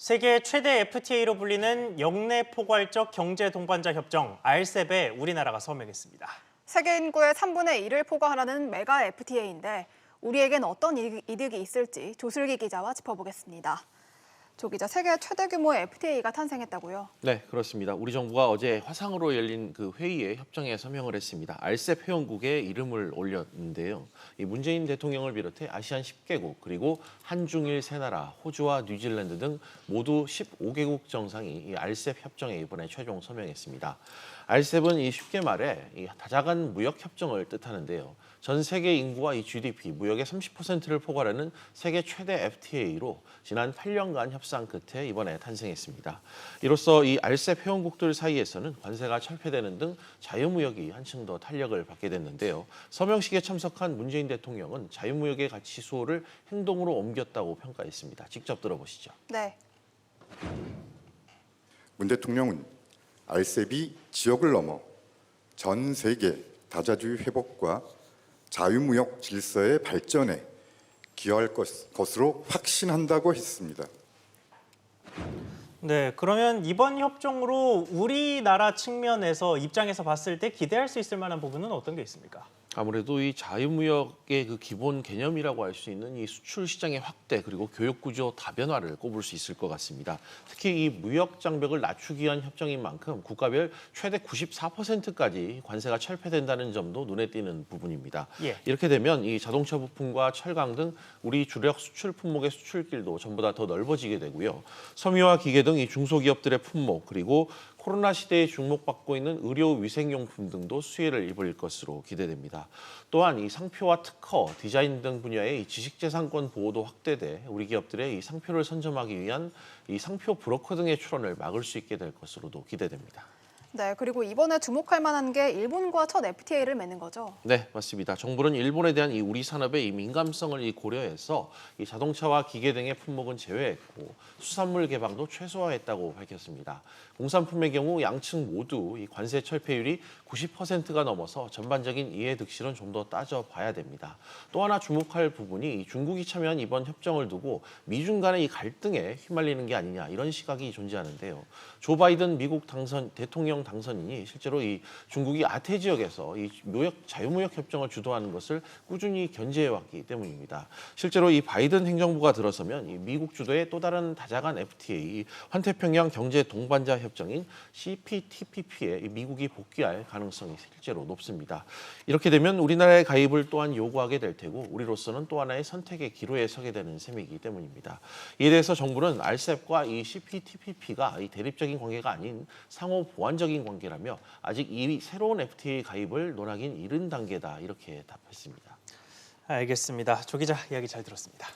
세계 최대 FTA로 불리는 영내 포괄적 경제 동반자 협정 RCEP에 우리나라가 서명했습니다. 세계 인구의 3분의 1을 포괄하는 메가 FTA인데 우리에겐 어떤 이득이 있을지 조슬기 기자와 짚어보겠습니다. 조 기자, 세계 최대 규모의 FTA가 탄생했다고요? 네, 그렇습니다. 우리 정부가 어제 화상으로 열린 그 회의에 협정에 서명을 했습니다. RCEP 회원국에 이름을 올렸는데요. 이 문재인 대통령을 비롯해 아시안 10개국 그리고 한중일 세 나라, 호주와 뉴질랜드 등 모두 15개국 정상이 이 RCEP 협정에 이번에 최종 서명했습니다. RCEP은 이 쉽게 말해 이 다자간 무역 협정을 뜻하는데요. 전 세계 인구와 이 GDP, 무역의 30%를 포괄하는 세계 최대 FTA로 지난 8년간 협상 끝에 이번에 탄생했습니다. 이로써 이 RCEP 회원국들 사이에서는 관세가 철폐되는 등 자유무역이 한층 더 탄력을 받게 됐는데요. 서명식에 참석한 문재인 대통령은 자유무역의 가치 수호를 행동으로 옮겼다고 평가했습니다. 직접 들어보시죠. 네. 문 대통령은 RCEP이 지역을 넘어 전 세계 다자주의 회복과 자유무역 질서의 발전에 기여할 것으로 확신한다고 했습니다. 네, 그러면 이번 협정으로 우리나라 측면에서 입장에서 봤을 때 기대할 수 있을 만한 부분은 어떤 게 있습니까? 아무래도 이 자유무역의 그 기본 개념이라고 할 수 있는 이 수출 시장의 확대 그리고 교육 구조 다변화를 꼽을 수 있을 것 같습니다. 특히 이 무역 장벽을 낮추기 위한 협정인 만큼 국가별 최대 94%까지 관세가 철폐된다는 점도 눈에 띄는 부분입니다. 예. 이렇게 되면 이 자동차 부품과 철강 등 우리 주력 수출 품목의 수출길도 전보다 더 넓어지게 되고요. 섬유와 기계 등 이 중소기업들의 품목 그리고 코로나 시대에 주목받고 있는 의료 위생용품 등도 수혜를 입을 것으로 기대됩니다. 또한 이 상표와 특허, 디자인 등 분야의 이 지식재산권 보호도 확대돼 우리 기업들의 이 상표를 선점하기 위한 이 상표 브로커 등의 출원을 막을 수 있게 될 것으로도 기대됩니다. 네, 그리고 이번에 주목할 만한 게 일본과 첫 FTA를 맺는 거죠? 네, 맞습니다. 정부는 일본에 대한 이 우리 산업의 이 민감성을 고려해서 이 자동차와 기계 등의 품목은 제외했고 수산물 개방도 최소화했다고 밝혔습니다. 공산품의 경우 양측 모두 이 관세 철폐율이 90%가 넘어서 전반적인 이해 득실은 좀 더 따져봐야 됩니다. 또 하나 주목할 부분이 이 중국이 참여한 이번 협정을 두고 미중 간의 이 갈등에 휘말리는 게 아니냐 이런 시각이 존재하는데요. 조 바이든 미국 대통령 당선인이 실제로 이 중국이 아태 지역에서 이 자유무역 협정을 주도하는 것을 꾸준히 견제해왔기 때문입니다. 실제로 이 바이든 행정부가 들어서면 이 미국 주도의 또 다른 다자간 FTA, 환태평양 경제 동반자 협정인 CPTPP에 미국이 복귀할 가능성이 실제로 높습니다. 이렇게 되면 우리나라의 가입을 또한 요구하게 될 테고 우리로서는 또 하나의 선택의 기로에 서게 되는 셈이기 때문입니다. 이에 대해서 정부는 RCEP과 이 CPTPP가 이 대립적인 관계가 아닌 상호 보완적인 관계라며 아직 이 새로운 FTA 가입을 논하긴 이른 단계다 이렇게 답했습니다. 알겠습니다. 조 기자 이야기 잘 들었습니다.